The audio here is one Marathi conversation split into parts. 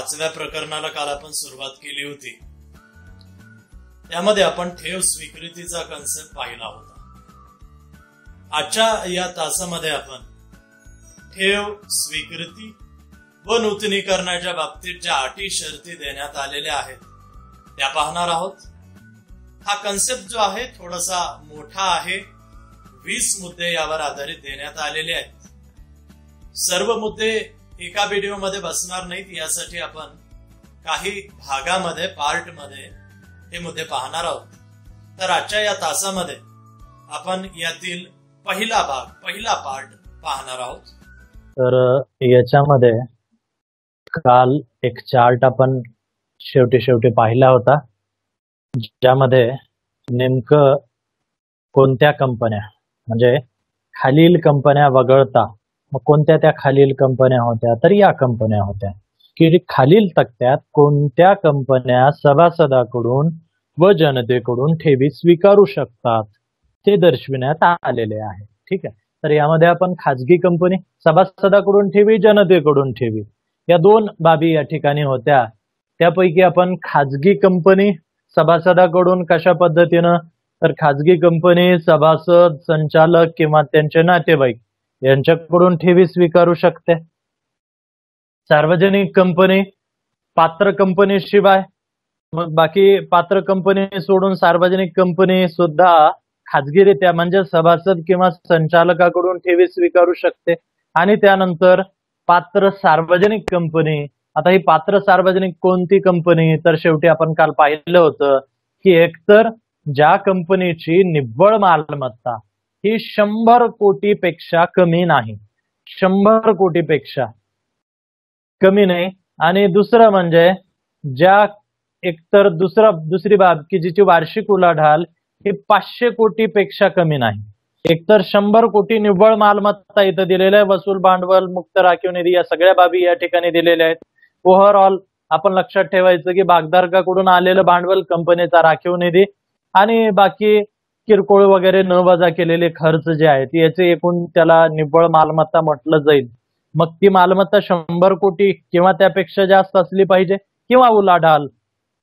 5व्या प्रकरणाला काल आपण सुरुवात केली होती. त्यामध्ये आपण ठेव स्वीकृतीचा कन्सेप्ट पाहिला होता. आजच्या या तासामध्ये आपण ठेव स्वीकृती व नूतनीकरणाच्या बाबतीत ज्या अटी शर्ती देण्यात आलेल्या आहेत त्या पाहणार आहोत. हा कन्सेप्ट जो आहे थोडासा मोठा आहे. 20 मुद्दे यावर आधारित देण्यात आलेले आहेत. सर्व मुद्दे एका व्हिडिओमध्ये बसणार नाहीत, यासाठी आपण काही भागामध्ये पार्टमध्ये हे मुद्दे पाहणार आहोत. तर आजच्या या तासामध्ये आपण यातील पहिला पार्ट पाहणार आहोत. तर याच्यामध्ये काल एक चार्ट आपण शेवटी पाहिला होता, ज्यामध्ये नेमकं कोणत्या कंपन्या म्हणजे खालील कंपन्या वगळता मग कोणत्या त्या खालील कंपन्या होत्या, तर या कंपन्या होत्या की खालील तक्त्यात कोणत्या कंपन्या सभासदाकडून व जनतेकडून ठेवी स्वीकारू शकतात ते दर्शविण्यात आलेले आहे. ठीक आहे. तर यामध्ये आपण खाजगी कंपनी, सभासदाकडून ठेवी, जनतेकडून ठेवी या 2 बाबी या ठिकाणी होत्या. त्यापैकी आपण खाजगी कंपनी सभासदाकडून कशा पद्धतीनं, तर खाजगी कंपनी सभासद, संचालक किंवा त्यांचे नातेवाईक यांच्याकडून ठेवी स्वीकारू शकते. सार्वजनिक कंपनी पात्र कंपनी शिवाय, मग बाकी पात्र कंपनी सोडून सार्वजनिक कंपनी सुद्धा खाजगीरित्या म्हणजे सभासद किंवा संचालकाकडून ठेवी स्वीकारू शकते. आणि त्यानंतर पात्र सार्वजनिक कंपनी. आता ही पात्र सार्वजनिक कोणती कंपनी, तर शेवटी आपण काल पाहिलं होतं की एकतर ज्या कंपनीची निव्वळ मालमत्ता ही 100 कोटीपेक्षा कमी नाही, 100 कोटीपेक्षा कमी नाही. आणि दुसरं म्हणजे ज्या एकतर दुसरी बाब की जिची वार्षिक उलाढाल ही 500 कोटीपेक्षा कमी नाही. एकतर 100 कोटी निव्वळ मालमत्ता इथं दिलेलं आहे, वसूल भांडवल, मुक्त राखीव निधी या सगळ्या बाबी या ठिकाणी दिलेल्या आहेत. ओव्हरऑल आपण लक्षात ठेवायचं की भागधारकाकडून आलेलं भांडवल, कंपनीचा राखीव निधी आणि बाकी किरकोळ वगैरे न वजा केलेले खर्च जे आहेत याचे एकूण त्याला निव्वळ मालमत्ता म्हटलं जाईल. मग ती मालमत्ता 100 कोटी किंवा त्यापेक्षा जास्त असली पाहिजे, किंवा उलाढाल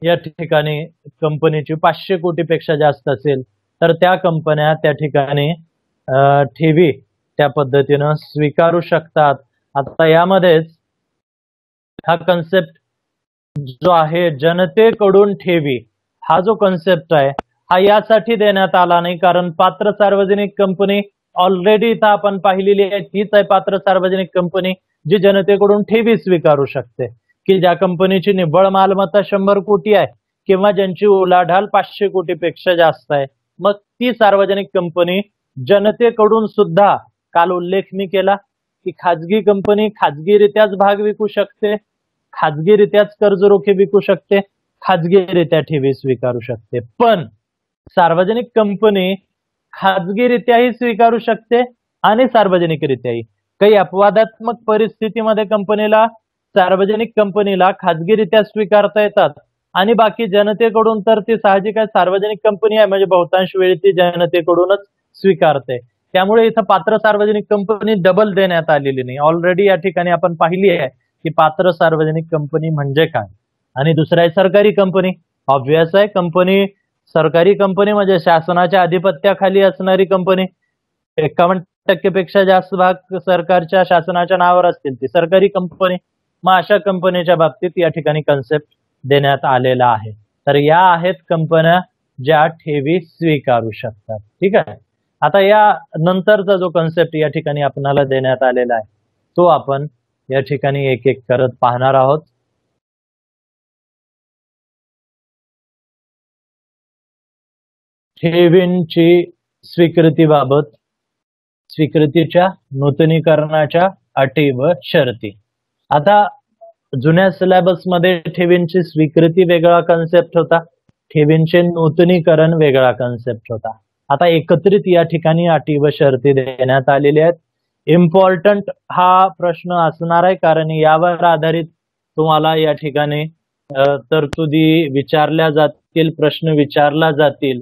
या ठिकाणी कंपनीची 500 कोटीपेक्षा जास्त असेल तर त्या कंपन्या त्या ठिकाणी ठेवी त्या पद्धतीनं स्वीकारू शकतात. आता यामध्येच हा कन्सेप्ट जो आहे जनतेकडून ठेवी, हा जो कन्सेप्ट आहे हा यासाठी देण्यात आला नाही कारण पात्र सार्वजनिक कंपनी ऑलरेडी इथं आपण पाहिलेली आहे, तीच आहे पात्र सार्वजनिक कंपनी जी जनतेकडून ठेवी स्वीकारू शकते. की ज्या कंपनीची निव्वळ मालमत्ता 100 कोटी आहे किंवा ज्यांची उलाढाल 500 कोटीपेक्षा जास्त आहे, मग ती सार्वजनिक कंपनी जनतेकडून सुद्धा, काल उल्लेख मी केला की खाजगी कंपनी खाजगीरित्याच भाग विकू शकते, खाजगीरित्याच कर्जरोखे विकू शकते, खाजगीरित्या ठेवी स्वीकारू शकते. पण सार्वजनिक कंपनी खाजगीरित्याही स्वीकारू शकते आणि सार्वजनिकरित्याही. काही अपवादात्मक परिस्थितीमध्ये सार्वजनिक कंपनीला खाजगीरित्या स्वीकारता येतात आणि बाकी जनतेकडून तर ती साहजिक आहे, सार्वजनिक कंपनी आहे म्हणजे बहुतांश वेळी ती जनतेकडूनच स्वीकारते. त्यामुळे इथं पात्र सार्वजनिक कंपनी डबल देण्यात आलेली नाही. ऑलरेडी या ठिकाणी आपण पाहिली आहे की पात्र सार्वजनिक कंपनी म्हणजे काय. आणि दुसरं आहे सरकारी कंपनी. ऑब्व्हियस आहे, कंपनी सरकारी कंपनी म्हणजे शासनाच्या अधिपत्याखाली असणारी कंपनी. 51% पेक्षा जास्त भाग सरकारच्या शासनाच्या नावावर असतील ती सरकारी कंपनी. मग अशा कंपनीच्या बाबतीत या ठिकाणी कन्सेप्ट देण्यात आलेला आहे. तर या आहेत कंपन्या ज्या ठेवी स्वीकारू शकतात. ठीक आहे. आता या नंतरचा जो कन्सेप्ट या ठिकाणी आपल्याला देण्यात आलेला आहे तो आपण या ठिकाणी एक एक करत पाहणार आहोत. ठेवींची स्वीकृतीबाबत स्वीकृतीच्या नूतनीकरणाच्या अटी व शर्ती. आता जुन्या सिलेबस मध्ये ठेवींची स्वीकृती वेगळा कन्सेप्ट होता, ठेवींचे नूतनीकरण वेगळा कन्सेप्ट होता. आता एकत्रित या ठिकाणी अटी व शर्ती देण्यात आलेल्या आहेत. इम्पॉर्टंट हा प्रश्न असणार आहे कारण यावर आधारित तुम्हाला या ठिकाणी तरतुदी विचारल्या जातील, प्रश्न विचारला जातील.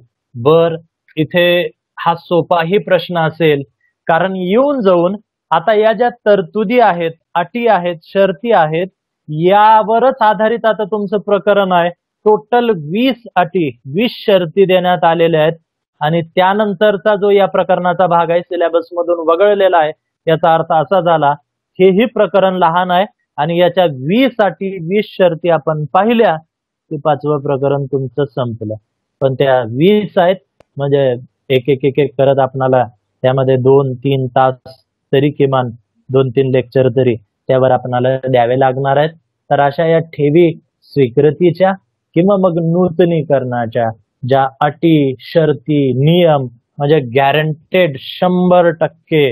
इथे हा सोपाही प्रश्न असेल कारण येऊन जाऊन आता या ज्या तरतुदी आहेत, अटी आहेत, शर्ती आहेत यावरच आधारित आता तुमचं प्रकरण आहे. टोटल 20 अटी 20 शर्ती देण्यात आलेल्या आहेत आणि त्यानंतरचा जो या प्रकरणाचा भाग आहे सिलेबस मधून वगळलेला आहे. याचा अर्थ असा झाला हेही प्रकरण लहान आहे आणि याच्या 20 अटी 20 शर्ती आपण पाहिल्या की 5वं प्रकरण तुमचं संपलं. पण त्या 20 आहेत म्हणजे एक एक एक एक करत आपणाला त्यामध्ये 2-3 तास तरी किमान 2-3 लेक्चर तरी त्यावर आपणाला द्यावे लागणार आहेत. तर अशा या ठेवी स्वीकृतीच्या किंवा मग नूतनीकरणाच्या ज्या अटी शर्ती नियम म्हणजे गॅरंटेड 100%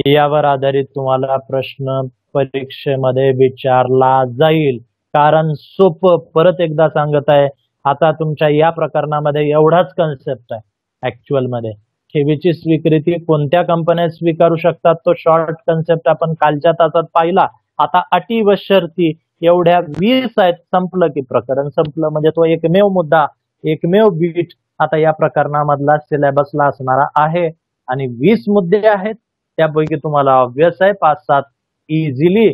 यावर आधारित तुम्हाला प्रश्न परीक्षेमध्ये विचारला जाईल. कारण सोपं परत एकदा सांगत आहे आता तुमच्या या प्रकरणामध्ये एवढाच कन्सेप्ट आहे. ऍक्च्युअल मध्ये ठेवीची स्वीकृती कोणत्या कंपन्या स्वीकारू शकतात तो शॉर्ट कन्सेप्ट आपण कालच्या तासात पाहिला. आता अटी व शर्ती एवढ्या 20 आहेत. संपलं की प्रकरण संपलं. म्हणजे तो एकमेव मुद्दा एकमेव बीट आता या प्रकरणामधला सिलेबसला असणारा आहे आणि 20 मुद्दे आहेत. त्यापैकी तुम्हाला ऑब्वियस आहे 5-7 इझिली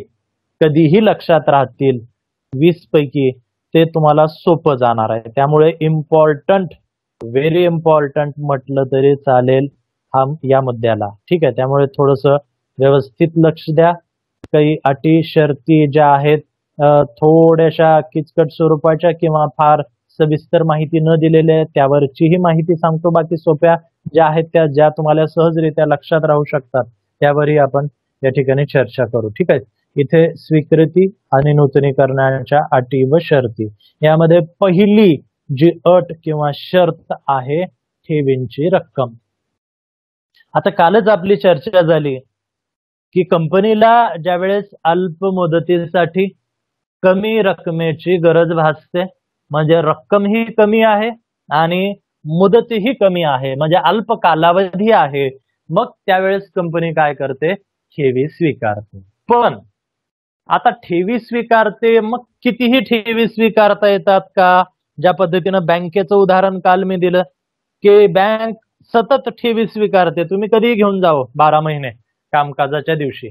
कधीही लक्षात राहतील. 20 पैकी ते तुम्हाला सोपं जाणार आहे. त्यामुळे इम्पॉर्टंट व्हेरी इम्पॉर्टंट म्हटलं तरी चालेल या मुद्द्याला. ठीक आहे. त्यामुळे थोडस व्यवस्थित लक्ष द्या. काही अटी शर्ती ज्या आहेत थोड्याशा किचकट स्वरूपाच्या किंवा फार सविस्तर माहिती न दिलेल्या त्यावरचीही माहिती सांगतो. बाकी सोप्या ज्या आहेत त्या ज्या तुम्हाला सहजरित्या लक्षात राहू शकतात त्यावरही आपण या ठिकाणी चर्चा करू. ठीक आहे. इथे स्वीकृती आणि नूतनीकरणाच्या अटी व शर्ती यामध्ये पहिली जी अट किंवा शर्त आहे ठेवींची रक्कम. आता कालच आपली चर्चा झाली की कंपनीला ज्यावेळेस अल्प मुदतीसाठी कमी रकमेची गरज भासते म्हणजे रक्कम ही कमी आहे आणि मुदतही कमी आहे म्हणजे अल्प कालावधी आहे. मग त्यावेळेस कंपनी काय करते ठेवी स्वीकारते. पण आता ठेवी स्वीकारते मग कितीही ठेवी स्वीकारता येतात का? ज्या पद्धतीनं बँकेचं उदाहरण काल मी दिलं की बँक सतत ठेवी स्वीकारते. तुम्ही कधीही घेऊन जावं 12 महिने कामकाजाच्या दिवशी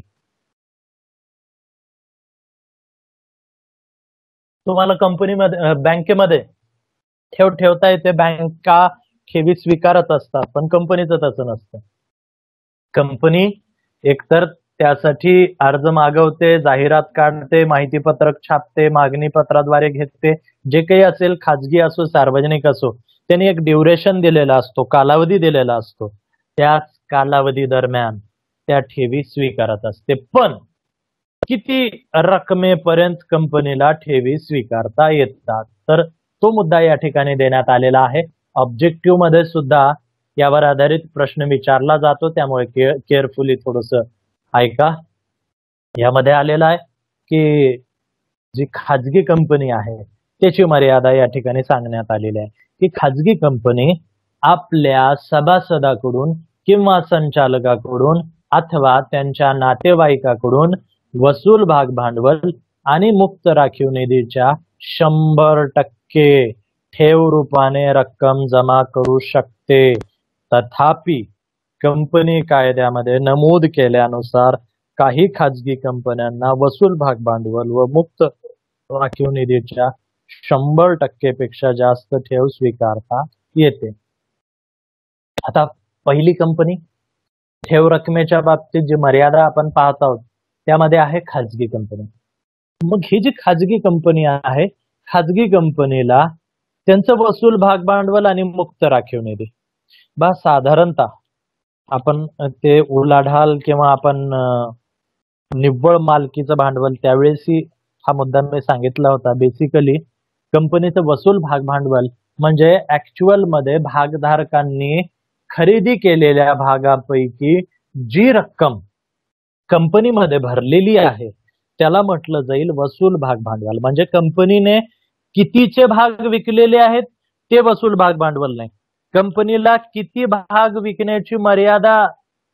तुम्हाला कंपनीमध्ये बँकेमध्ये ठेवता येते. बँका ठेवी स्वीकारत असतात पण कंपनीचं तसं नसतं. कंपनी एकतर त्यासाठी अर्ज मागवते, जाहिरात काढते, माहिती पत्रक छापते, मागणी पत्राद्वारे घेते. जे काही असेल खाजगी असो सार्वजनिक असो त्यांनी एक ड्युरेशन दिलेला असतो, कालावधी दिलेला असतो. त्याच कालावधी दरम्यान त्या ठेवी स्वीकारत असते. पण किती रकमेपर्यंत कंपनीला ठेवी स्वीकारता येतात तर तो मुद्दा या ठिकाणी देण्यात आलेला आहे. ऑब्जेक्टिव्ह मध्ये सुद्धा यावर आधारित प्रश्न विचारला जातो. त्यामुळे केअरफुली थोडस ऐका. यामध्ये आलेला आहे की जी खाजगी कंपनी आहे त्याची मर्यादा या ठिकाणी सांगण्यात आलेली आहे की खाजगी कंपनी आपल्या सभासदाकडून किंवा संचालकाकडून अथवा त्यांच्या नातेवाईकाकडून वसूल भाग भांडवल आणि मुक्त राखीव निधीच्या 100% ठेव रूपाने रक्कम जमा करू शकते. तथापि कंपनी कायद्यामध्ये नमूद केल्यानुसार काही खाजगी कंपन्यांना वसूल भाग भांडवल व मुक्त राखीव निधीच्या 100% पेक्षा जास्त ठेव स्वीकारता येते. आता पहिली कंपनी ठेव रकमेच्या बाबतीत जी मर्यादा आपण पाहत आहोत त्यामध्ये आहे खाजगी कंपनी. मग ही जी खाजगी कंपनी आहे खाजगी कंपनीला त्यांचं वसूल भाग भांडवल आणि मुक्त राखीव निधी साधारणतः आपण ते उलाढाल किंवा आपण निव्वळ मालकीचं भांडवल त्यावेळेसही हा मुद्दा मी सांगितला होता. बेसिकली कंपनीचं वसूल भाग भांडवल म्हणजे ऍक्च्युअल मध्ये भागधारकांनी खरेदी केलेल्या भागापैकी जी रक्कम कंपनीमध्ये भरलेली आहे त्याला म्हटलं जाईल वसूल भाग भांडवल. म्हणजे कंपनीने कितीचे भाग विकलेले आहेत ते वसूल भाग भांडवल नाही. कंपनीला किती भाग विकण्याची मर्यादा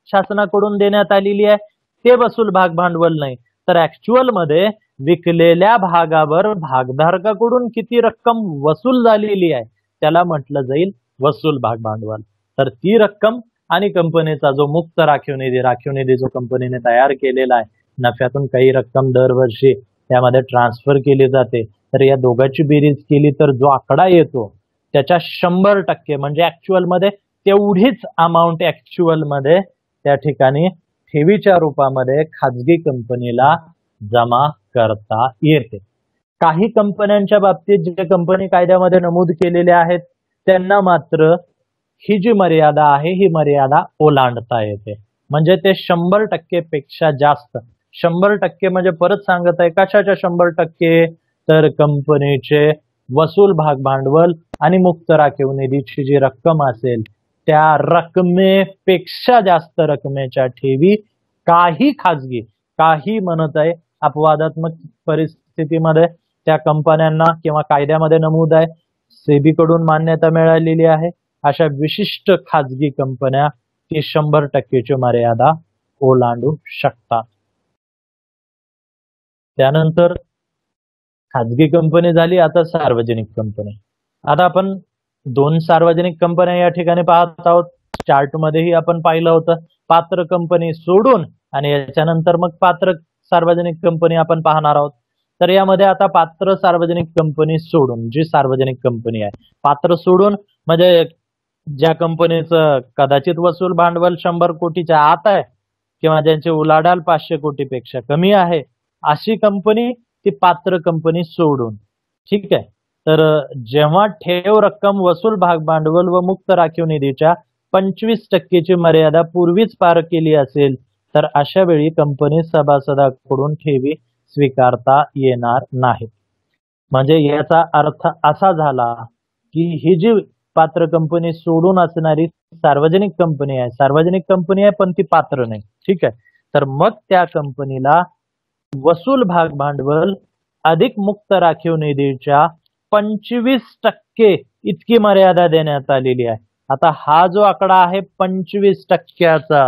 शासनाकडून देण्यात आलेली आहे ते वसूल भाग भांडवल नाही. तर ऍक्च्युअल मध्ये विकलेल्या भागावर भागधारकाकडून किती रक्कम वसूल झालेली आहे त्याला म्हटलं जाईल वसूल भाग भांडवल. तर ती रक्कम आणि कंपनीचा जो मुक्त राखीव निधी जो कंपनीने तयार केलेला आहे नफ्यातून काही रक्कम दरवर्षी त्यामध्ये ट्रान्सफर केली जाते, तर या दोघांची बेरीज केली तर जो आकडा येतो त्याच्या 100% म्हणजे ऍक्च्युअल मध्ये तेवढीच अमाऊंट ऍक्च्युअल मध्ये त्या ठिकाणी ठेवीच्या रूपामध्ये खाजगी कंपनीला जमा करता येते. काही कंपन्यांच्या बाबतीत जे कंपनी कायद्यामध्ये नमूद केलेले आहेत त्यांना मात्र ही जी मर्यादा आहे ही मर्यादा ओलांडता येते. म्हणजे ते 100% पेक्षा जास्त, 100% म्हणजे परत सांगत आहे कशाच्या 100%, तर कंपनीचे वसूल भाग भांडवल आणि मुक्त राखीव निधीची जी रक्कम असेल त्या रकमेपेक्षा जास्त रकमेच्या ठेवी काही खाजगी, काही म्हणत आहे अपवादात्मक परिस्थितीमध्ये त्या कंपन्यांना किंवा कायद्यामध्ये नमूद आहे सेबी कडून मान्यता मिळालेली आहे अशा विशिष्ट खाजगी कंपन्या ती 100%ची मर्यादा ओलांडू शकतात. त्यानंतर खाजगी कंपनी झाली, आता सार्वजनिक कंपनी. आता आपण दोन सार्वजनिक कंपन्या या ठिकाणी पाहत आहोत. चार्ट मध्येही आपण पाहिलं होतं पात्र कंपनी सोडून आणि याच्यानंतर मग पात्र सार्वजनिक कंपनी आपण पाहणार आहोत. तर यामध्ये आता पात्र सार्वजनिक कंपनी सोडून जी सार्वजनिक कंपनी आहे, पात्र सोडून म्हणजे ज्या कंपनीचं कदाचित वसूल भांडवल 100 कोटीच्या आत आहे किंवा ज्यांचे उलाढाल 500 कोटीपेक्षा कमी आहे अशी कंपनी ती पात्र कंपनी सोडून. ठीक आहे. तर जेव्हा ठेव रक्कम वसूल भाग भांडवल व मुक्त राखीव निधीच्या 25%ची मर्यादा पूर्वीच पार केली असेल तर अशा वेळी कंपनी सभासदाकडून ठेवी स्वीकारता येणार नाही. म्हणजे याचा अर्थ असा झाला की ही जी पात्र कंपनी सोडून असणारी सार्वजनिक कंपनी आहे, सार्वजनिक कंपनी आहे पण ती पात्र नाही. ठीक आहे. तर मग त्या कंपनीला वसूल भाग भांडवल अधिक मुक्त राखीव निधीच्या 25% इतकी मर्यादा देण्यात आलेली आहे. आता हा जो आकडा आहे 25%चा,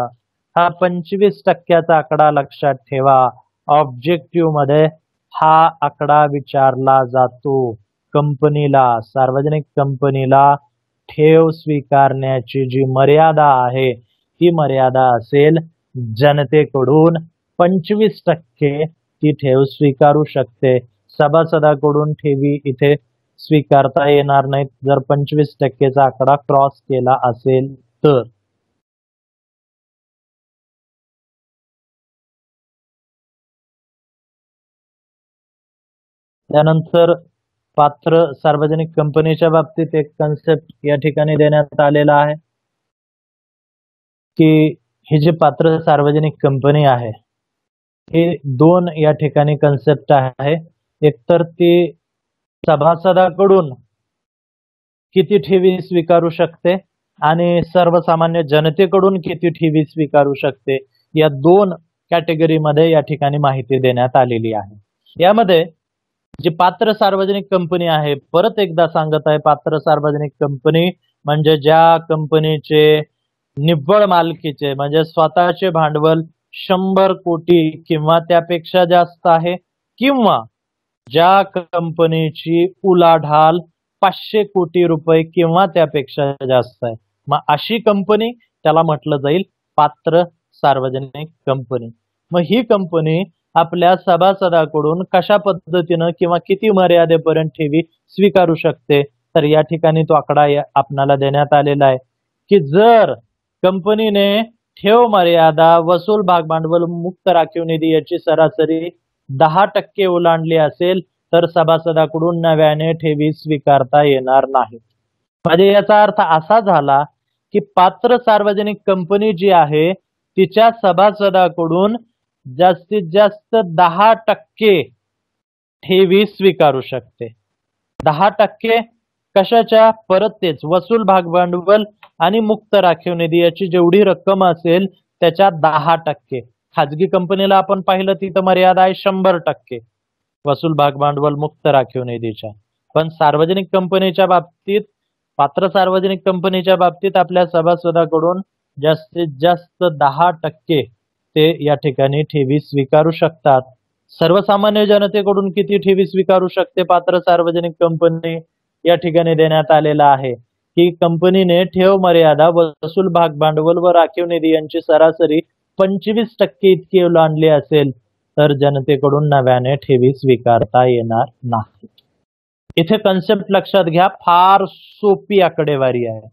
हा 25%चा आकडा लक्षात ठेवा. ऑब्जेक्टिव्ह मध्ये हा आकडा विचारला जातो. कंपनीला, सार्वजनिक कंपनीला ठेव स्वीकारण्याची जी मर्यादा आहे ती मर्यादा असेल जनतेकडून 25% ती ठेव स्वीकारू शकते. सभासदाकडून ठेवी इथे स्वीकारता येणार नाहीत जर 25%चा आकडा क्रॉस केला असेल तर. त्यानंतर पात्र सार्वजनिक कंपनीच्या बाबतीत एक कन्सेप्ट या ठिकाणी देण्यात आलेला आहे की ही जी पात्र सार्वजनिक कंपनी आहे हे दोन या ठिकाणी कन्सेप्ट आहे. एकतर ती सभासदाकडून किती ठेवी स्वीकारू शकते आणि सर्वसामान्य जनतेकडून किती ठेवी स्वीकारू शकते, या दोन कॅटेगरीमध्ये या ठिकाणी माहिती देण्यात आलेली आहे. यामध्ये जी पात्र सार्वजनिक कंपनी आहे, परत एकदा सांगत आहे, पात्र सार्वजनिक कंपनी म्हणजे ज्या कंपनीचे निव्वळ मालकीचे म्हणजे स्वतःचे भांडवल 100 कोटी किंवा त्यापेक्षा जास्त आहे किंवा ज्या कंपनीची उलाढाल 500 कोटी रुपये किंवा त्यापेक्षा जास्त आहे, मग अशी कंपनी त्याला म्हटलं जाईल पात्र सार्वजनिक कंपनी. मग ही कंपनी आपल्या सभासदाकडून कशा पद्धतीनं किंवा किती मर्यादेपर्यंत ठेवी स्वीकारू शकते, तर या ठिकाणी तो आकडा आपणाला देण्यात आलेला आहे की जर कंपनीने ठेव मर्यादा वसूल भाग भांडवल मुक्त राखीव निधी याची सरासरी 10% ओलांडली असेल तर सभासदाकडून नव्याने ठेवी स्वीकारता येणार नाही. म्हणजे याचा अर्थ असा झाला की पात्र सार्वजनिक कंपनी जी आहे तिच्या सभासदाकडून जास्तीत जास्त 10% ठेवी स्वीकारू शकते. 10% कशाच्या? परत तेच वसूल भाग भांडवल आणि मुक्त राखीव निधी याची जेवढी रक्कम असेल त्याच्या 10%. खाजगी कंपनीला आपण पाहिलं तिथं मर्यादा आहे 100% वसूल भाग भांडवल मुक्त राखीव निधीच्या. पण सार्वजनिक कंपनीच्या बाबतीत, पात्र सार्वजनिक कंपनीच्या बाबतीत आपल्या सभासदाकडून जास्तीत जास्त 10% ते या ठिकाणी ठेवी स्वीकारू शकतात. सर्वसामान्य जनतेकडून किती ठेवी स्वीकारू शकते पात्र सार्वजनिक कंपनी, या ठिकाणी देण्यात आलेला आहे की कंपनीने ठेव मर्यादा वसूल भाग भांडवल व राखीव निधी यांची सरासरी 25% इतकी ओलांडली असेल तर जनतेकडून नव्याने ठेवी स्वीकारता येणार नाही. इथे कन्सेप्ट लक्षात घ्या, फार सोपी आकडेवारी आहे.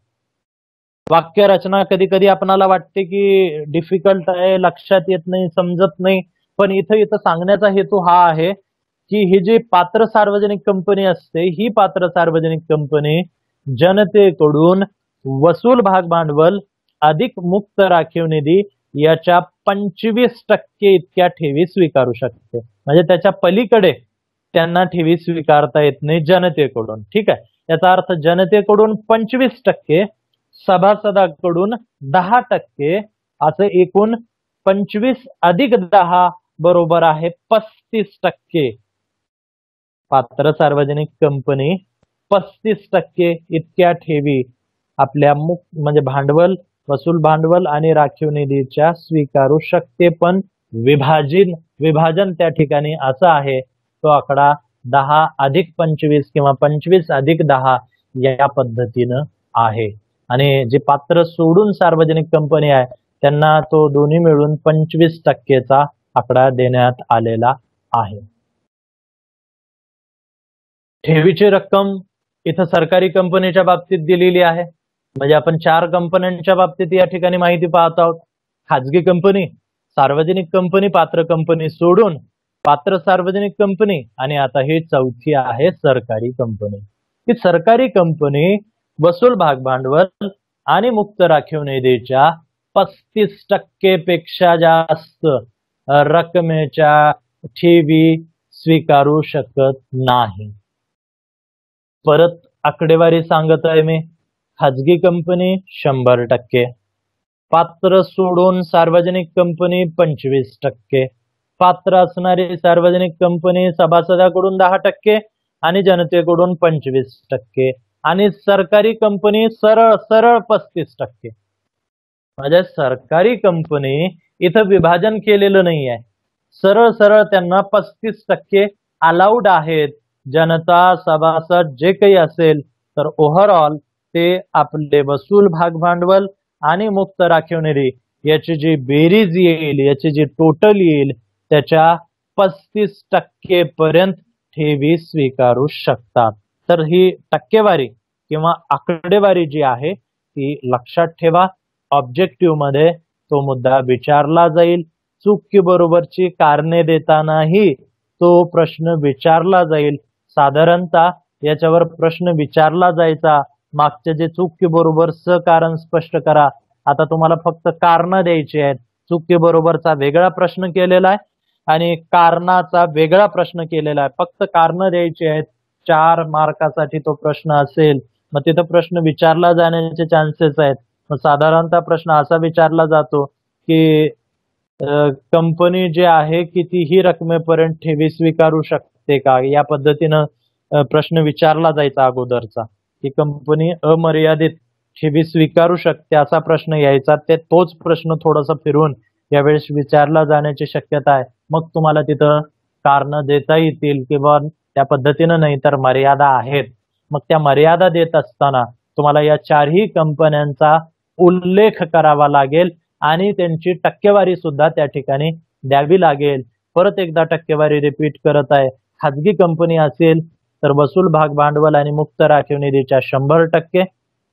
वाक्य रचना कधी कधी आपणाला वाटते की डिफिकल्ट आहे, लक्षात येत नाही, समजत नाही, पण इथं सांगण्याचा हेतू हा आहे की ही जी पात्र सार्वजनिक कंपनी असते, ही पात्र सार्वजनिक कंपनी जनतेकडून वसूल भाग भांडवल अधिक मुक्त राखीव निधी याच्या 25% इतक्या ठेवी स्वीकारू शकते. म्हणजे त्याच्या पलीकडे त्यांना ठेवी स्वीकारता येत नाही जनतेकडून. ठीक आहे, याचा अर्थ जनतेकडून 25%, सभासदाकडून 10%, असं एकूण 25 अधिक 10 बरोबर आहे 35%. पात्र सार्वजनिक कंपनी 35% इतक्या ठेवी आपल्या म्हणजे भांडवल, वसूल भांडवल आणि राखीव निधीच्या स्वीकारू शकते. पण विभाजन त्या ठिकाणी असं आहे, तो आकडा 10 अधिक 25 किंवा 25 अधिक 10 या पद्धतीनं आहे. आणि जे पात्र सोडून सार्वजनिक कंपनी आहे त्यांना तो दोन्ही मिळून 25%चा आकडा देण्यात आलेला आहे. ठेवीची रक्कम इथं सरकारी कंपनीच्या बाबतीत दिलेली आहे. म्हणजे आपण 4 कंपन्यांच्या बाबतीत या ठिकाणी माहिती पाहत आहोत. खाजगी कंपनी, सार्वजनिक कंपनी, पात्र कंपनी सोडून पात्र सार्वजनिक कंपनी, आणि आता ही चौथी आहे सरकारी कंपनी. ही सरकारी कंपनी वसूल भाग भांडवल आणि मुक्त राखीव निधीच्या 35% पेक्षा जास्त रकमेच्या ठेवी स्वीकारू शकत नाही. परत आकडेवारी सांगत आहे मी. खाजगी कंपनी 100%, पात्र सोडून सार्वजनिक कंपनी 25%, पात्र असणारी सार्वजनिक कंपनी सभासदाकडून 10% आणि जनतेकडून 25%, आणि सरकारी कंपनी सरळ 35%. म्हणजे सरकारी कंपनी इथं विभाजन केलेलं नाही आहे, सरळ त्यांना 35% अलाउड आहेत. जनता, सभासद जे काही असेल तर ओव्हरऑल ते आपले वसूल भाग भांडवल आणि मुक्त राखीव निधी याची जी बेरीज येईल, याची जी टोटल येईल, त्याच्या 35% पर्यंत ठेवी स्वीकारू शकतात. तर ही टक्केवारी किंवा आकडेवारी जी आहे ती लक्षात ठेवा. ऑब्जेक्टिव्ह मध्ये तो मुद्दा विचारला जाईल. चूक की बरोबरची कारणे देतानाही तो प्रश्न विचारला जाईल. साधारणतः याच्यावर प्रश्न विचारला जायचा, मागचे जे चूक की बरोबर कारण स्पष्ट करा. आता तुम्हाला फक्त कारण द्यायची आहेत. चूक की बरोबरचा वेगळा प्रश्न केलेला आहे आणि कारणाचा वेगळा प्रश्न केलेला आहे. फक्त कारण द्यायची आहेत. 4 मार्कासाठी तो प्रश्न असेल, मग तिथं प्रश्न विचारला जाण्याचे चान्सेस आहेत. मग साधारणतः प्रश्न असा विचारला जातो की कंपनी जे आहे कितीही रकमेपर्यंत ठेवी स्वीकारू शकते का, या पद्धतीनं प्रश्न विचारला जायचा अगोदरचा, की कंपनी अमर्यादित ठेवी स्वीकारू शकते असा प्रश्न यायचा. तोच प्रश्न थोडासा फिरून यावेळेस विचारला जाण्याची शक्यता आहे. मग तुम्हाला तिथं कारण देता येतील किंवा त्या पद्धतीनं नाही तर मर्यादा आहेत. मग त्या मर्यादा देत असताना तुम्हाला या 4ही कंपन्यांचा उल्लेख करावा लागेल आणि त्यांची टक्केवारी सुद्धा त्या ठिकाणी द्यावी लागेल. परत एकदा टक्केवारी रिपीट करत आहे. खाजगी कंपनी असेल तर वसूल भाग भांडवल आणि मुक्त राखीव निधीच्या 100%,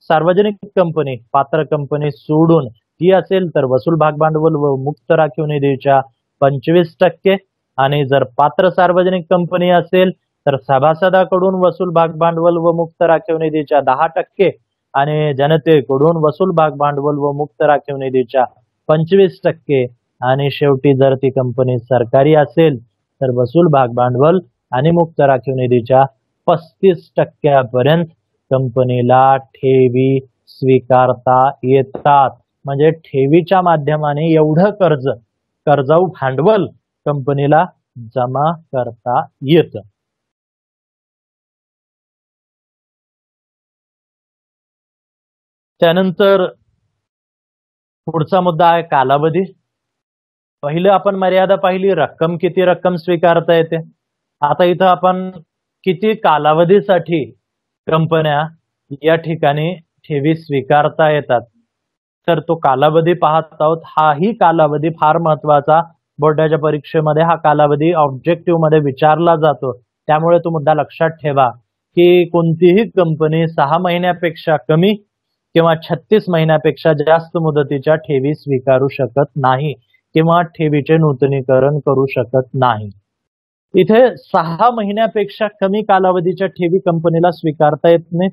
सार्वजनिक कंपनी पात्र कंपनी सोडून ती असेल तर वसूल भाग भांडवल व मुक्त राखीव निधीच्या 25%, आणि जर पात्र सार्वजनिक कंपनी असेल तर सभासदाकडून वसूल भाग भांडवल व मुक्त राखीव निधीच्या 10% आणि जनतेकडून वसूल भाग भांडवल व मुक्त राखीव निधीच्या 25%, आणि शेवटी जर ती कंपनी सरकारी असेल तर वसूल भाग भांडवल आणि मुक्त राखीव निधीच्या 35% पर्यंत कंपनीला ठेवी स्वीकारता येतात. म्हणजे ठेवीच्या माध्यमाने एवढं कर्जाऊ भांडवल कंपनीला जमा करता येतं. त्यानंतर पुढचा मुद्दा आहे कालावधी. पहिलं आपण मर्यादा पाहिली, रक्कम किती रक्कम स्वीकारता येते. आता इथं आपण किती कालावधीसाठी कंपन्या या ठिकाणी ठेवी स्वीकारता येतात तर तो कालावधी पाहत आहोत. हाही कालावधी फार महत्वाचा बोर्डाच्या परीक्षेमध्ये हा कालावधी ऑब्जेक्टिव्ह मध्ये विचारला जातो. त्यामुळे तो मुद्दा लक्षात ठेवा की कोणतीही कंपनी 6 महिन्यापेक्षा कमी किंवा 36 महिन्यापेक्षा जास्त मुदतीच्या ठेवी स्वीकारू शकत नाही किंवा ठेवीचे नूतनीकरण करू शकत नाही. इथे 6 महिन्यापेक्षा कमी कालावधीच्या ठेवी कंपनीला स्वीकारता येत नाही.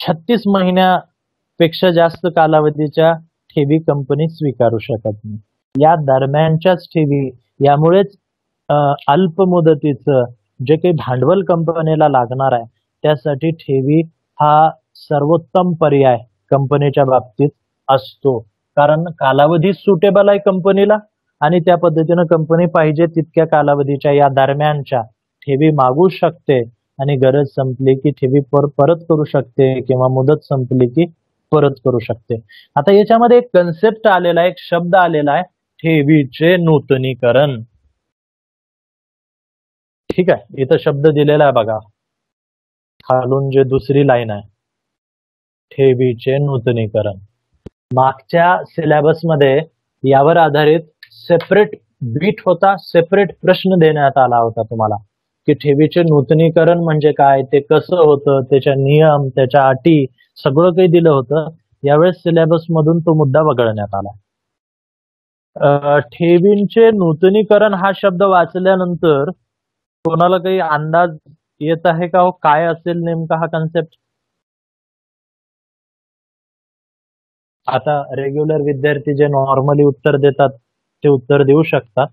36 महिन्यापेक्षा जास्त कालावधीच्या ठेवी कंपनी स्वीकारू शकत नाही. या दरम्यानच्याच ठेवी, यामुळेच अल्प मुदतीचं जे काही भांडवल कंपनीला लागणार आहे त्यासाठी ठेवी हा सर्वोत्तम पर्याय कंपनीच्या बाबतीत असतो. कारण कालावधी सुटेबल आहे कंपनीला आणि त्या पद्धतीनं कंपनी पाहिजे तितक्या कालावधीच्या या दरम्यानच्या ठेवी मागू शकते आणि गरज संपली की ठेवी परत करू शकते किंवा मुदत संपली की परत करू शकते. आता याच्यामध्ये एक कन्सेप्ट आलेला आहे, एक शब्द आलेला आहे, ठेवीचे नूतनीकरण. ठीक आहे, इथं शब्द दिलेला आहे बघा, खालून जे दुसरी लाईन आहे, ठेवीचे नूतनीकरण. मागच्या सिलेबस मध्ये यावर आधारित सेपरेट बीट होता, सेपरेट प्रश्न देण्यात आला होता तुम्हाला की ठेवीचे नूतनीकरण म्हणजे काय, ते कसं होतं, त्याच्या नियम, त्याच्या अटी सगळं काही दिलं होतं. यावेळेस सिलेबस मधून तो मुद्दा वगळण्यात आला. ठेवींचे नूतनीकरण हा शब्द वाचल्यानंतर कोणाला काही अंदाज येत आहे का हो, काय असेल नेमका हा कन्सेप्ट? आता रेग्युलर विद्यार्थी जे नॉर्मली उत्तर देतात ते उत्तर देऊ शकतात.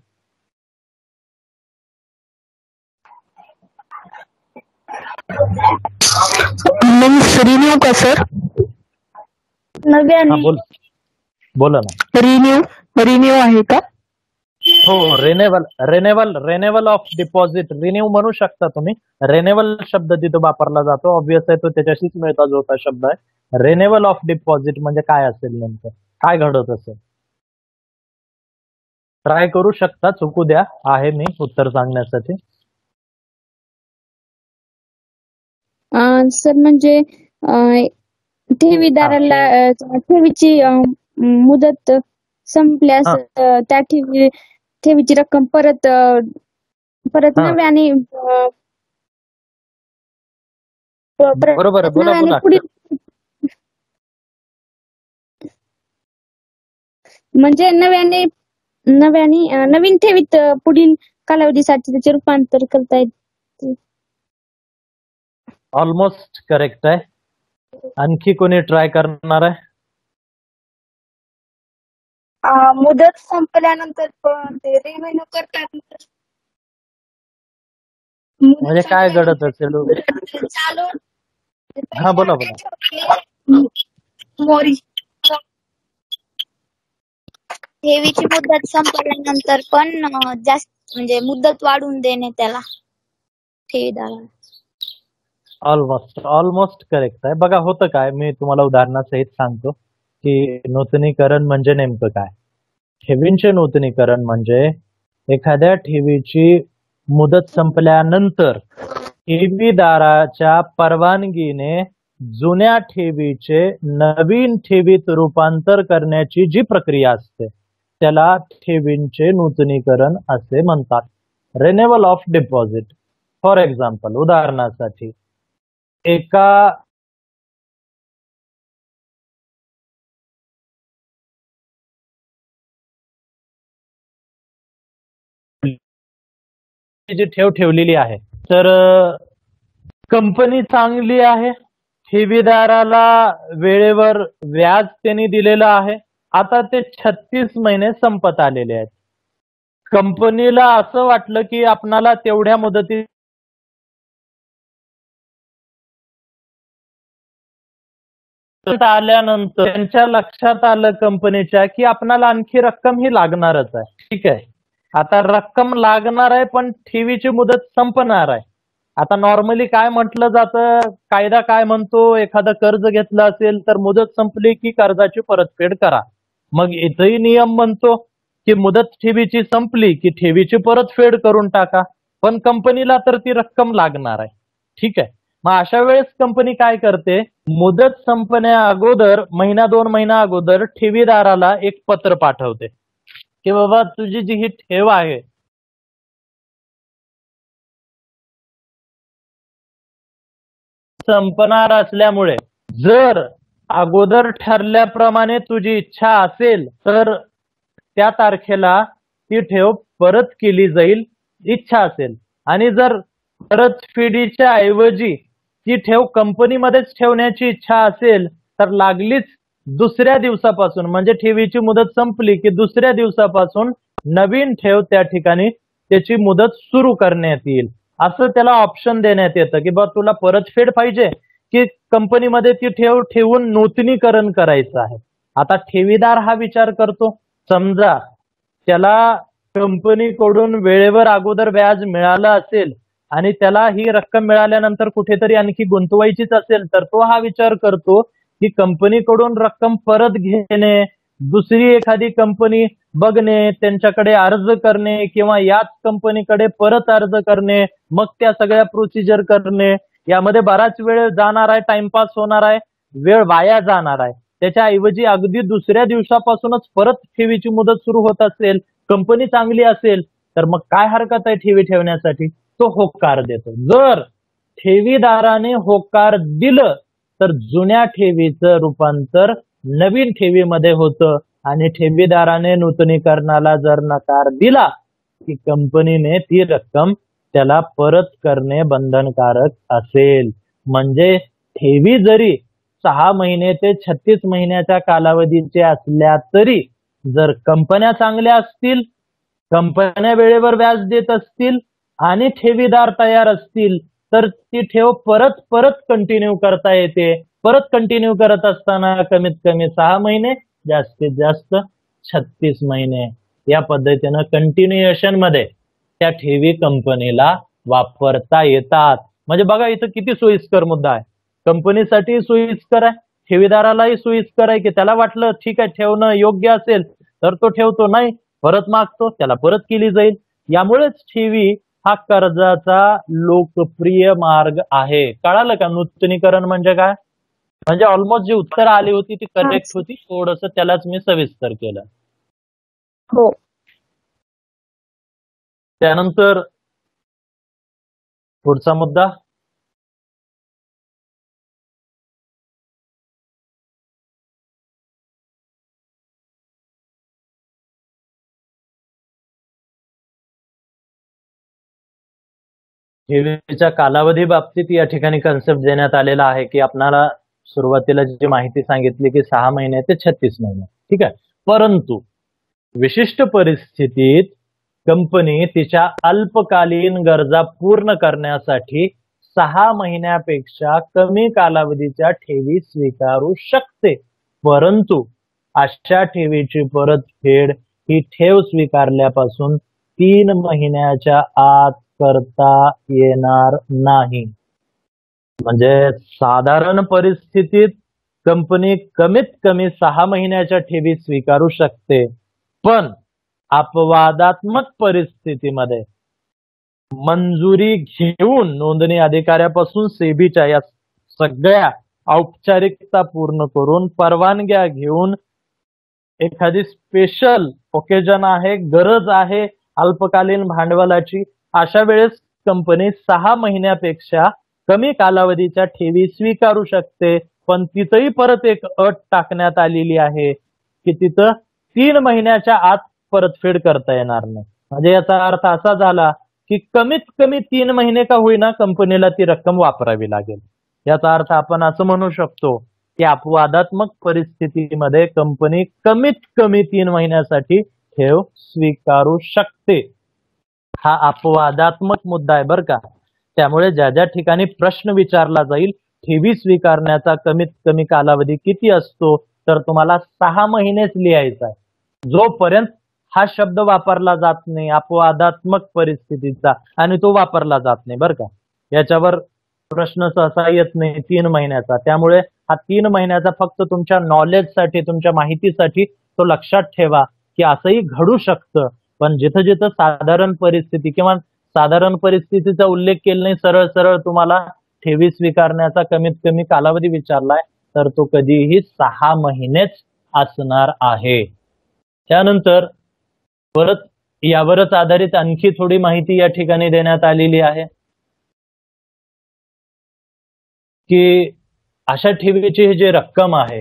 रिन्यू का सर? हा, बोला ना. रिन्यू आहे का? हो, रेनेवल ऑफ डिपॉझिट, रिन्यू म्हणू शकता तुम्ही. रेनेवल शब्द तिथं वापरला जातो, ऑब्विस आहे, तो त्याच्याशीच मिळता जुळता शब्द आहे. रेनेवल ऑफ डिपॉझिट म्हणजे काय असेल नेमकं, काय घडत असेल? ट्राय करू शकता, चुकू द्या, आहे मी उत्तर सांगण्यासाठी. सर म्हणजे ठेवीदाराला ठेवीची मुदत संपल्यास त्या ठेवीची रक्कम परत नव्याने बरोबर आहे, बोला. म्हणजे नवीन ठेवीत पुढील कालावधीसाठी त्याचे रूपांतर करता येते. ऑलमोस्ट करेक्ट आहे. आणखी कोणी ट्राय करणार आहे? मुदत संपल्यानंतर ते रिन्यू करतात. म्हणजे काय घडत असेल? चालू. हा, बोला. मोरी ठेवीची मुदत संपल्यानंतर पण जास्त म्हणजे मुदत वाढवून देणे त्याला ठेवीदाराला. ऑलमोस्ट करेक्ट आहे. बघा, होतं काय, मी तुम्हाला उदाहरणासहित सांगतो की नूतनीकरण म्हणजे नेमकं काय. ठेवींचे नूतनीकरण म्हणजे एखाद्या ठेवीची मुदत संपल्यानंतर ठेवीदाराच्या परवानगीने जुन्या ठेवीचे नवीन ठेवीत रूपांतर करण्याची जी प्रक्रिया असते त्याला ठेवींचे नूतनीकरण असे म्हणतात. रेनेवल ऑफ डिपॉझिट. फॉर एक्झाम्पल, उदाहरणासाठी एका जी ठेव ठेवलेली आहे, तर कंपनी चांगली आहे, ठेवीदाराला वेळेवर व्याज त्यांनी दिलेलं आहे. आता ते 36 महिने संपत आलेले आहेत. कंपनीला असं वाटलं की आपणाला तेवढ्या मुदतीत आल्यानंतर त्यांच्या लक्षात आलं कंपनीच्या की आपणाला आणखी रक्कम ही लागणारच आहे. ठीक आहे, आता रक्कम लागणार आहे पण ठेवीची मुदत संपणार आहे. आता नॉर्मली काय म्हटलं जातं, कायदा काय म्हणतो, एखादं कर्ज घेतलं असेल तर मुदत संपली की कर्जाची परतफेड करा. मग इथंही नियम म्हणतो की मुदत ठेवीची संपली की ठेवीची परतफेड करून टाका, पण कंपनीला तर ती रक्कम लागणार आहे. ठीक आहे, मग अशा वेळेस कंपनी काय करते, मुदत संपण्या अगोदर 1-2 महिना अगोदर ठेवीदाराला एक पत्र पाठवते की बाबा तुझी जी ही ठेव आहे संपणार असल्यामुळे जर अगोदर ठरल्याप्रमाणे तुझी इच्छा असेल तर त्या तारखेला ती ठेव परत केली जाईल इच्छा असेल, आणि जर परतफेडीच्या ऐवजी ती ठेव कंपनीमध्येच ठेवण्याची इच्छा असेल तर लागलीच दुसऱ्या दिवसापासून, म्हणजे ठेवीची मुदत संपली की दुसऱ्या दिवसापासून नवीन ठेव त्या ठिकाणी त्याची मुदत सुरू करण्यात येईल, असं त्याला ऑप्शन देण्यात येतं की बा तुला परतफेड पाहिजे की कंपनीमध्ये ती ठेव ठेवून नूतनीकरण करायचं आहे. आता ठेवीदार हा विचार करतो, समजा त्याला कंपनीकडून वेळेवर अगोदर व्याज मिळालं असेल आणि त्याला ही रक्कम मिळाल्यानंतर कुठेतरी आणखी गुंतवायचीच असेल तर तो हा विचार करतो की कंपनीकडून रक्कम परत घेणे, दुसरी एखादी कंपनी बघणे, त्यांच्याकडे अर्ज करणे किंवा याच कंपनीकडे परत अर्ज करणे, मग त्या सगळ्या प्रोसिजर करणे, यामध्ये बराच वेळ जाणार आहे, टाइमपास होणार आहे, वेळ वाया जाणार आहे. त्याच्याऐवजी अगदी दुसऱ्या दिवसापासूनच परत ठेवीची मुदत सुरू होत असेल, कंपनी चांगली असेल तर मग काय हरकत आहे ठेवी ठेवण्यासाठी, तो होकार देतो. जर ठेवीदाराने होकार दिलं तर जुन्या ठेवीचं रूपांतर नवीन ठेवीमध्ये होतं, आणि ठेवीदाराने नूतनीकरणाला जर नकार दिला की कंपनीने ती रक्कम त्याला परत करणे बंधनकारक असेल. म्हणजे ठेवी जरी 6 महिने ते 36 महिन्याच्या कालावधीचे असल्या तरी जर कंपन्या चांगल्या असतील, कंपन्या वेळेवर व्याज देत असतील आणि ठेवीदार तयार असतील तर ती ठेव परत परत कंटिन्यू करता येते. परत कंटिन्यू करत असताना कमीत कमी 6 महिने, जास्तीत जास्त 36 महिने या पद्धतीनं कंटिन्युएशन मध्ये त्या ठेवी कंपनीला वापरता येतात. म्हणजे बघा इथं किती सोयीस्कर मुद्दा आहे. कंपनीसाठी सोयीस्कर आहे, ठेवीदारालाही सोयीस्कर आहे की त्याला वाटलं ठीक आहे ठेवणं योग्य असेल तर तो ठेवतो, नाही परत मागतो त्याला परत केली जाईल. यामुळेच ठेवी हा कर्जाचा लोकप्रिय मार्ग आहे. कळालं का नूतनीकरण म्हणजे काय? म्हणजे ऑलमोस्ट जी उत्तर आली होती ती करेक्ट होती, थोडस त्यालाच मी सविस्तर केलं. हो. त्यानंतर पुढचा मुद्दा, ठेवीच्या कालावधी बाबतीत या ठिकाणी कन्सेप्ट देण्यात आलेला आहे की आपणाला सुरुवातीला जी माहिती सांगितली की 6 महिने ते 36 महिने, ठीक आहे. परंतु विशिष्ट परिस्थितीत कंपनी तिच्या अल्पकालीन गरजा पूर्ण करण्यासाठी 6 महिन्यापेक्षा कमी कालावधीच्या ठेवी स्वीकारू शकते. परंतु अशा ठेवीची परतफेड ही ठेव स्वीकारल्यापासून 3 महिन्याच्या आत करता येणार नाही. म्हणजे साधारण परिस्थितीत कंपनी कमीत कमी 6 महिन्याच्या ठेवी स्वीकारू शकते, पण अपवादात्मक परिस्थितीमध्ये मंजुरी घेऊन नोंदणी अधिकाऱ्यापासून सेबीच्या या सगळ्या औपचारिकता पूर्ण करून परवानग्या घेऊन एखादी स्पेशल ओकेजन आहे, गरज आहे अल्पकालीन भांडवलाची, अशा वेळेस कंपनी 6 महिन्यापेक्षा कमी कालावधीच्या ठेवी स्वीकारू शकते. पण तिथंही परत एक अट टाकण्यात आलेली आहे की तिथं 3 महिन्याच्या आत परतफेड करता येणार नाही. म्हणजे याचा अर्थ असा झाला की कमीत कमी 3 महिने का होईना कंपनीला ती रक्कम वापरावी लागेल. याचा अर्थ आपण असं म्हणू शकतो की अपवादात्मक परिस्थितीमध्ये कंपनी कमीत कमी 3 महिन्यासाठी ठेव स्वीकारू शकते. हा अपवादात्मक मुद्दा आहे बरं का. त्यामुळे ज्या ज्या ठिकाणी प्रश्न विचारला जाईल ठेवी स्वीकारण्याचा कमीत कमी कालावधी किती असतो तर तुम्हाला 6 महिनेच लिहायचा आहे. जोपर्यंत हा शब्द वापरला जात नाही अपवादात्मक परिस्थितीचा आणि तो वापरला जात नाही बरं का, याच्यावर प्रश्न सहसा येत नाही 3 महिन्याचा. त्यामुळे हा 3 महिन्याचा फक्त तुमच्या नॉलेजसाठी, तुमच्या माहितीसाठी तो लक्षात ठेवा की असंही घडू शकतं. पण जिथं जिथं साधारण परिस्थिती किंवा साधारण परिस्थितीचा उल्लेख केला नाही, सरळ सरळ तुम्हाला ठेवी स्वीकारण्याचा कमीत कमी कालावधी विचारलाय तर तो कधीही 6 महिनेच असणार आहे. त्यानंतर परत यावरच आधारित आणखी थोडी माहिती या ठिकाणी देण्यात आलेली आहे की अशा ठेवीची ही जी रक्कम आहे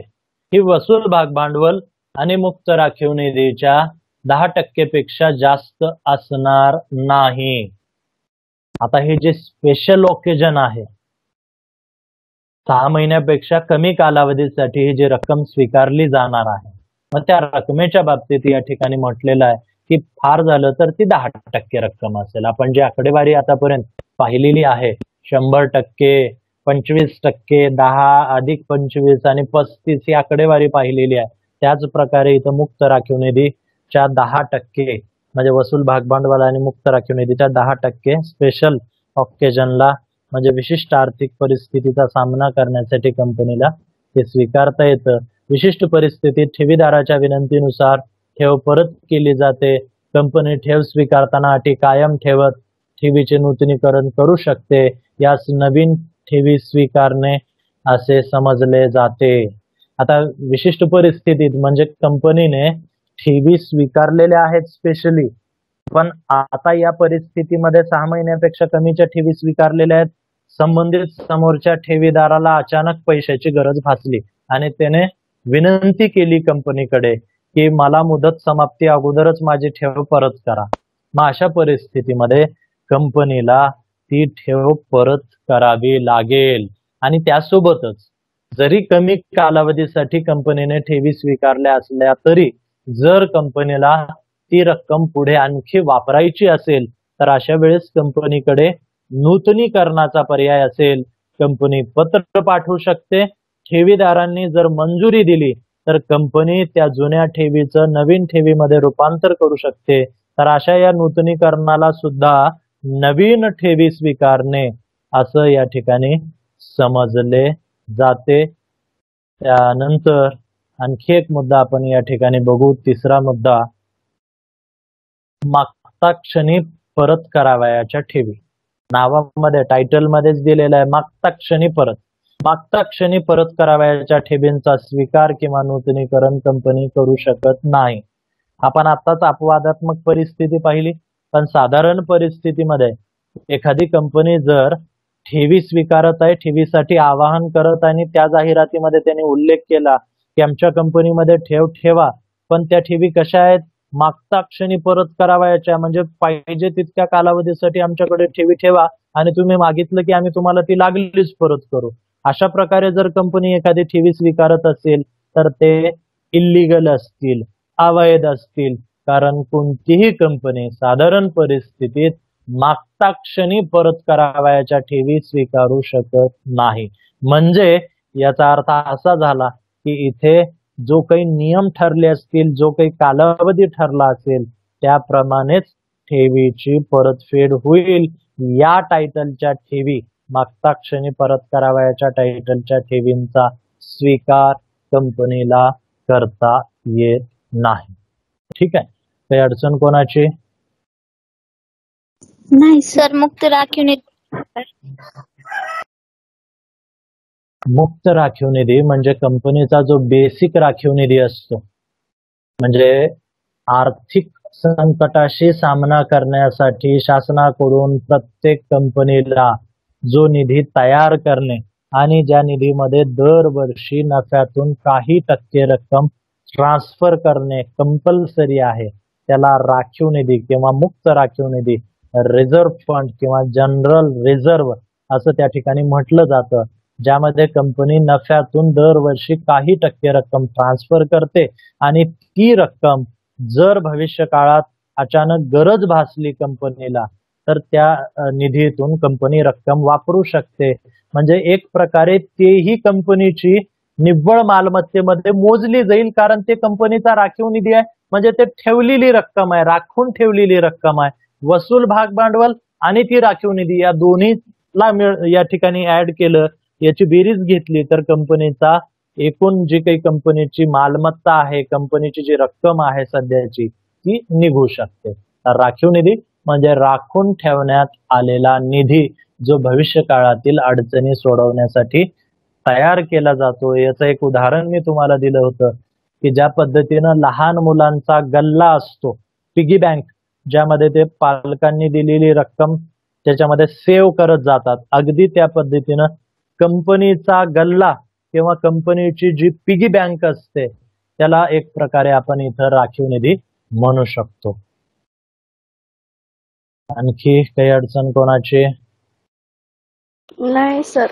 ही वसूल भाग भांडवल आणि मुक्त राखीव निधीच्या 10% पेक्षा जास्त असणार नाही. आता हे जे स्पेशल ओकेजन आहे 6 महिन्यापेक्षा कमी कालावधीसाठी ही जी रक्कम स्वीकारली जाणार आहे, मग त्या रकमेच्या बाबतीत या ठिकाणी म्हटलेलं आहे की फार झालं तर ती 10% रक्कम असेल. आपण जी आकडेवारी आतापर्यंत पाहिलेली आहे 100%, 25%, 10 अधिक 25 आणि 35 ही आकडेवारी पाहिलेली आहे. त्याच प्रकारे इथं मुक्त राखीव निधीच्या 10% म्हणजे वसूल भागभांडवल आणि मुक्त राखीव निधीच्या 10% स्पेशल ऑकेजनला म्हणजे विशिष्ट आर्थिक परिस्थितीचा सामना करण्यासाठी कंपनीला ते स्वीकारता येतं. विशिष्ट परिस्थितीत ठेवीदाराच्या विनंतीनुसार ठेव परत केली जाते. कंपनी ठेव स्वीकारताना अटी कायम ठेवत ठेवीचे नूतनीकरण करू शकते. यास नवीन ठेवी स्वीकारणे असे समजले जाते. आता विशिष्ट परिस्थितीत म्हणजे कंपनीने ठेवी स्वीकारलेल्या आहेत स्पेशली, पण आता या परिस्थितीमध्ये 6 महिन्यापेक्षा कमीच्या ठेवी स्वीकारलेल्या आहेत. संबंधित समोरच्या ठेवीदाराला अचानक पैशाची गरज भासली आणि त्याने विनंती केली कंपनीकडे की मला मुदत समाप्ती अगोदरच माझी ठेव परत करा. मग अशा परिस्थितीमध्ये कंपनीला ती ठेव परत करावी लागेल आणि त्यासोबतच जरी कमी कालावधीसाठी कंपनीने ठेवी स्वीकारल्या असल्या तरी जर कंपनीला ती रक्कम पुढे आणखी वापरायची असेल तर अशा वेळेस कंपनीकडे नूतनीकरणाचा पर्याय असेल. कंपनी पत्र पाठवू शकते. ठेवीदारांनी जर मंजुरी दिली तर कंपनी त्या जुन्या ठेवीचं नवीन ठेवीमध्ये रूपांतर करू शकते. तर अशा या नूतनीकरणाला सुद्धा नवीन ठेवी स्वीकारणे असं या ठिकाणी समजले जाते. त्यानंतर आणखी एक मुद्दा आपण या ठिकाणी बघू. तिसरा मुद्दा मागता क्षणी परत करावयाच्या ठेवी. नावामध्ये टायटल मध्येच दिलेलं आहे मागता क्षणी परत. मागता क्षणी परत करावयाच्या ठेवींचा स्वीकार किंवा नूतनीकरण कंपनी करू शकत नाही. आपण आताच अपवादात्मक परिस्थिती पाहिली, पण साधारण परिस्थितीमध्ये एखादी कंपनी जर ठेवी स्वीकारत आहे, ठेवीसाठी आवाहन करत आणि त्या जाहिरातीमध्ये त्यांनी उल्लेख केला की आमच्या कंपनीमध्ये ठेव ठेवा, पण त्या ठेवी कशा आहेत, मागता क्षणी परत करावयाच्या, म्हणजे पाहिजे तितक्या कालावधीसाठी आमच्याकडे ठेवी ठेवा आणि तुम्ही मागितलं की आम्ही तुम्हाला ती लागलीच परत करू. अशा प्रकारे जर कंपनी एखादी ठेवी स्वीकारत असेल तर ते इल्लीगल असतील, अवैध असतील. कारण कोणतीही कंपनी साधारण परिस्थितीत मागता क्षणी परत करावयाच्या ठेवी स्वीकारू शकत नाही. म्हणजे याचा अर्थ असा झाला की इथे जो काही नियम ठरले असतील, जो काही कालावधी ठरला असेल त्याप्रमाणेच ठेवीची परतफेड होईल. या टायटलच्या ठेवी मागता क्षणी परत करावयाच्या टायटलच्या ठेवींचा स्वीकार कंपनीला करता येत नाही. ठीक आहे, काही अडचण कोणाची? नाही सर. मुक्त राखीव निधी मुक्त राखीव निधी म्हणजे कंपनीचा जो बेसिक राखीव निधी असतो, म्हणजे आर्थिक संकटाशी सामना करण्यासाठी शासनाकडून प्रत्येक कंपनीला जो निधी तयार करणे आणि ज्या निधीमध्ये दरवर्षी नफ्यातून काही टक्के रक्कम ट्रान्सफर करणे कंपल्सरी आहे, त्याला राखीव निधी किंवा मुक्त राखीव निधी, रिझर्व्ह फंड किंवा जनरल रिझर्व्ह असं त्या ठिकाणी म्हटलं जातं. ज्यामध्ये कंपनी नफ्यातून दरवर्षी काही टक्के रक्कम ट्रान्सफर करते आणि ती रक्कम जर भविष्य काळात अचानक गरज भासली कंपनीला तर त्या निधीतून कंपनी रक्कम वापरू शकते. म्हणजे एक प्रकारे तेही कंपनीची निव्वळ मालमत्तेमध्ये मोजली जाईल, कारण ते कंपनीचा राखीव निधी आहे. म्हणजे ते ठेवलेली रक्कम आहे, राखून ठेवलेली रक्कम आहे. वसूल भाग भांडवल आणि ती राखीव निधी या दोन्हीला या ठिकाणी ऍड केलं, याची बेरीज घेतली तर कंपनीचा एकूण जी काही कंपनीची मालमत्ता आहे, कंपनीची जी रक्कम आहे सध्याची, ती निघू शकते. राखीव निधी म्हणजे राखून ठेवण्यात आलेला निधी जो भविष्य काळातील अडचणी सोडवण्यासाठी तयार केला जातो. याचं एक उदाहरण मी तुम्हाला दिलं होतं की ज्या पद्धतीनं लहान मुलांचा गल्ला असतो पिगी बँक, ज्यामध्ये ते पालकांनी दिलेली रक्कम त्याच्यामध्ये सेव्ह करत जातात. अगदी त्या पद्धतीनं कंपनीचा गल्ला किंवा कंपनीची जी पिगी बँक असते त्याला एक प्रकारे आपण इथं राखीव निधी म्हणू शकतो. आणखी काही अडचण कोणाची? नाही सर.